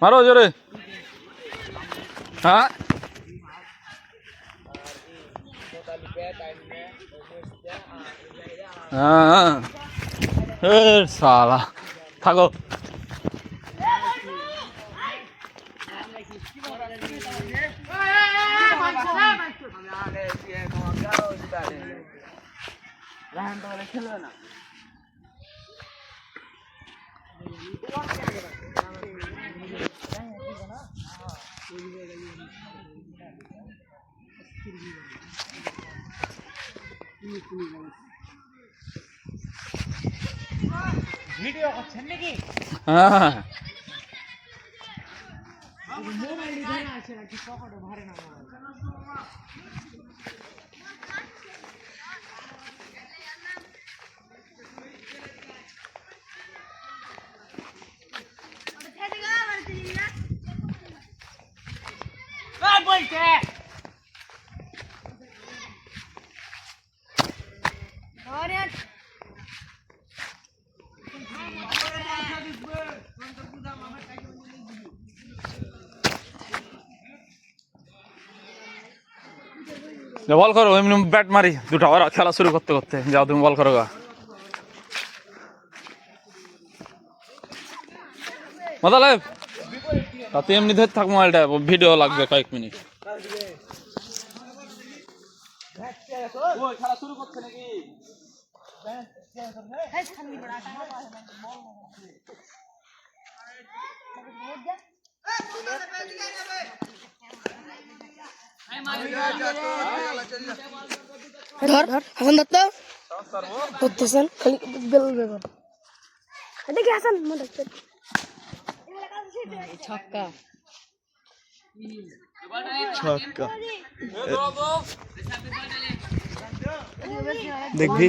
मारो जोरे हाँ हाँ साला থাকো ভিডিও করছেন নাকি? হ্যাঁ মোবাইল ধরে আছে নাকি পকেটে ভরে না মোবাইল বলছে বল করো এমনি ব্যাট মারি দুটা ওরা খেলা শুরু করতে করতে যাও তুমি বল করো গা মতালে তুই এমনি ধরে থাক মোবাইলটা ভিডিও লাগবে কয়েক মিনিট খেলা শুরু করছে নাকি ধর হাসান দত্ত ধরতেছেন খালি বেল বেগর দেখি হাসান ছক্কা ছক্কা দেখবি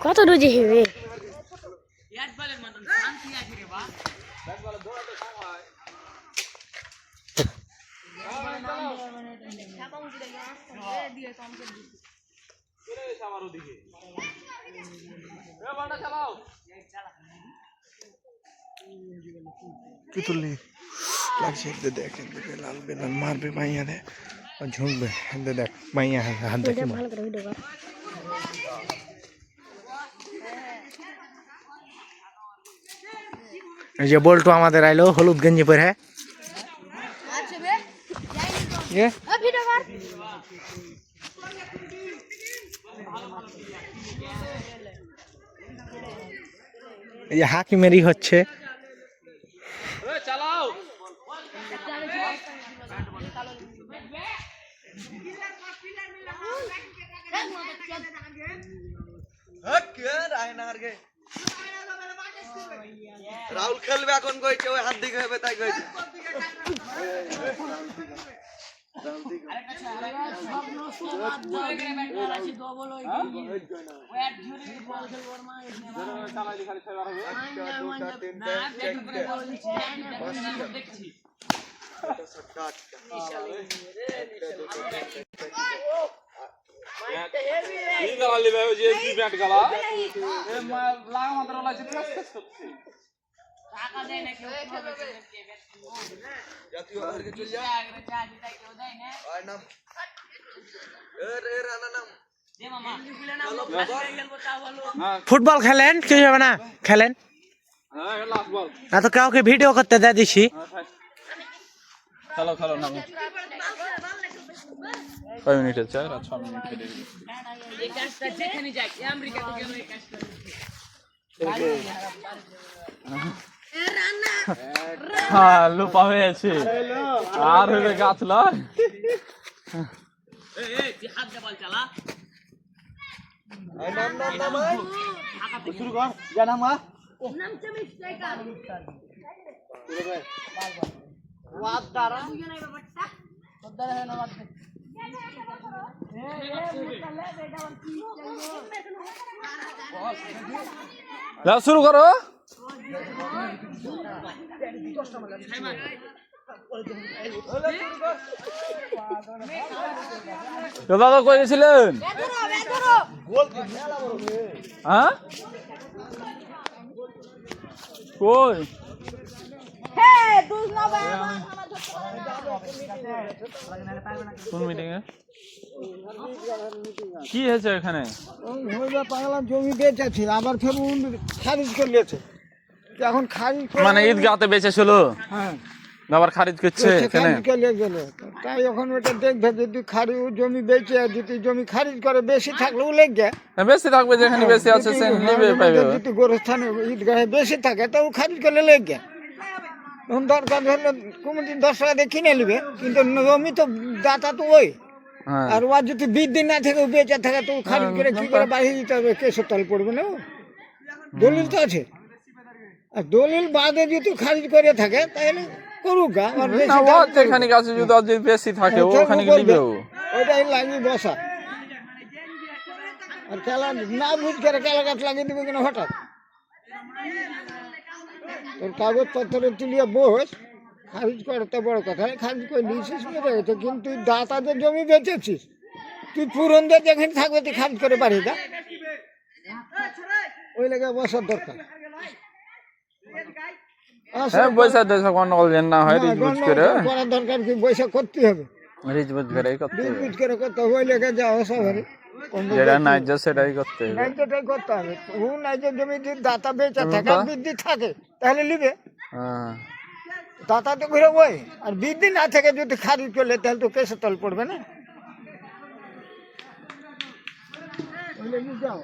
কত রোজে হেবে কি তুললি লাগছে দেখ বেলাল বেলাল মারবে মাইয়া রে ঝুঁকবে দেখ মাইয়া হাত দেখে ভালো করে ভিডিও কর এই যে বল্টু আমাদের আইলো হলুদ গেঞ্জি পরে এই যে হাকিমেরই হচ্ছে চালাও রাহুল খেলবে এখন কইছে ওই হাত দিকে হবে তাই কইছে ব্যাট গালা লাগা মাত্র লাগছে টাকা দেয় না কেউ জাতীয় আগে চল যা কেউ দেয় না আর নাম এ রানা নাম দে মামা ফুটবল খেলেন কি হবে না খেলেন হ্যাঁ লাস্ট বল না তো কাউকে ভিডিও করতে দেয় দিছি খেলো খেলো না কয় মিনিটের চাই 6 মিনিট খেলে এই কাজটা যেখানে যাই আমেরিকা থেকে এই কাজটা হ্যাঁ লোপা হয়েছে আর হইবে গাছ লয় এই তুই হাত দে বল চালা এই নাম নাম নাম শুরু কর যা নাম নাম চমি স্ট্রাইকার ওয়াদ দ্বারা তোদারে হয় না বাদ দে যাও শুরু করো তো দাদা কই গেছিলেন? হ্যাঁ কই কোন মিটিং এ কি হয়েছে এখানে? পাগলা জমি বেচেছিল আবার ফের খারিজ করে নিয়েছে এখন খারিজ মানে ঈদগাতে বেচেছিল হ্যাঁ আবার খারিজ করছে এখানে তাই এখন ওটা দেখবে যদি জমি বেচে আর যদি জমি খারিজ করে বেশি থাকলে ও লেগে বেশি থাকবে যেখানে বেশি আছে সে নিবে পাইবে যদি গোরস্থানে ঈদগাহে বেশি থাকে তো ও খারিজ করলে লেগে তখন দরকার হলে কমিটি 10 টাকা দিয়ে কিনে নিবে কিন্তু জমি তো দাতা তো ওই আর ও যদি বৃদ্ধি না থাকে বেচে থাকে তো খারিজ করে কি করে বাড়ি দিতে হবে কেসের তাল পড়বে না দলিল তো আছে আর দলিল বাদে যদি খারিজ করে থাকে তাহলে করুক যেখানে আছে যদি বেশি থাকে ওখানে নিবে ওইটাই লাগিয়ে বসা আর খেলা না বুঝ করে খেলা গাছ লাগিয়ে দিবে কিনা হঠাৎ তোর কাগজপত্র তুলিয়ে বস খারিজ করতে বড় কথা খারিজ করে নিয়েছিস মেরে গেছে কিন্তু তুই দাতাদের জমি বেচেছিস তুই পুরন দিয়ে যেখানে থাকবে তুই খারিজ করে বাড়ি দা ওই লেগে বসার দরকার পয়সা দেশে গন্ডগোল যেন না হয় রিজবুজ করে করার দরকার কি পয়সা করতে হবে রিজবুজ করে করতে হবে রিজবুজ করে করতে হবে ওই লেগে যা অসাধারণ যেটা ন্যায্য সেটাই করতে হবে ন্যায্যটাই করতে হবে ও ন্যায্য জমি যদি দাতা বেচা থাকে বৃদ্ধি থাকে তাহলে নিবে হ্যাঁ দাতা তো ঘুরে ওই আর বৃদ্ধি না থেকে যদি খারিজ করলে তাহলে তো কেসে তল পড়বে না যাও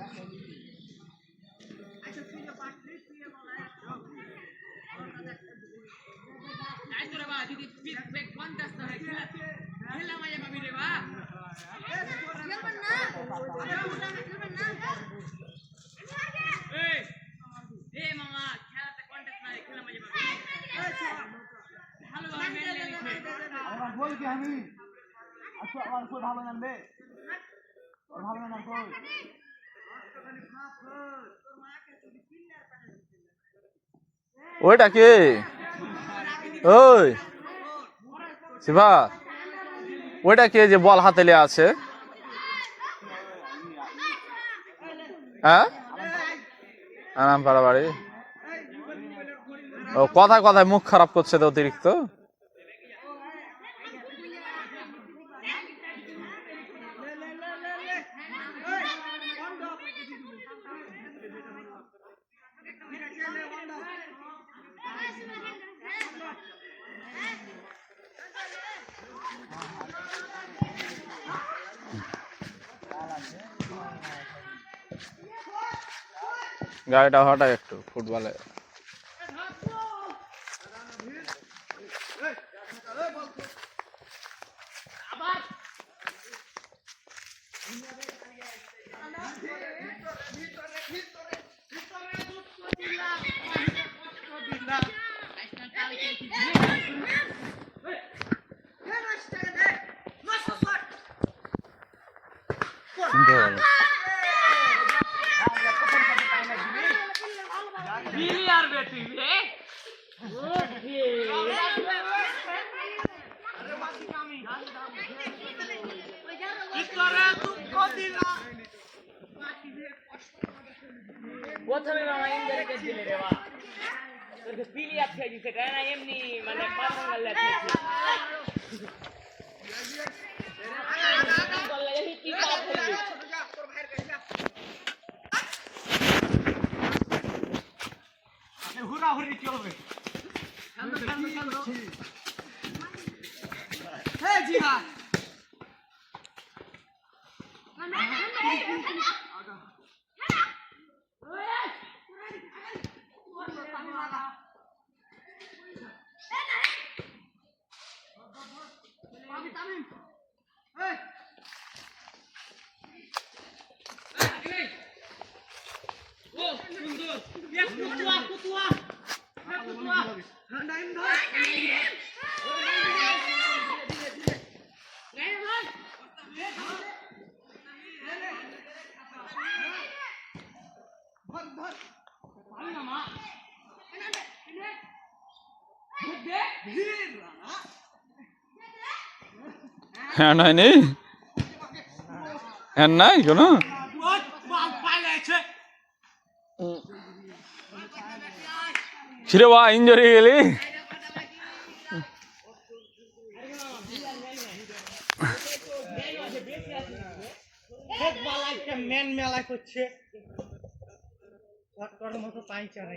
ওইটা কি ওই শিবা ওইটা কি যে বল হাতে লিয়ে আছে হ্যাঁ আরাম পাড়া বাড়ি ও কথায় কথায় মুখ খারাপ করছে তো অতিরিক্ত গাড়িটা হঠাৎ একটু ফুটবলে প্রথমে মামা ইন্দ্রকে দিলে রে বা তোকে পিলি আছে সেটা না এমনি মানে পারঙ্গাল লাগছে কি পাপ হইছে আপনি হুরা হুরি চলবে হে জি হ্যাঁ হ্যান্ড হয়নি, হ্যান্ড নাই কোনো। ছিরে বা ইঞ্জুরি গেলি। মেন মেলা করছে মতো পাই চারা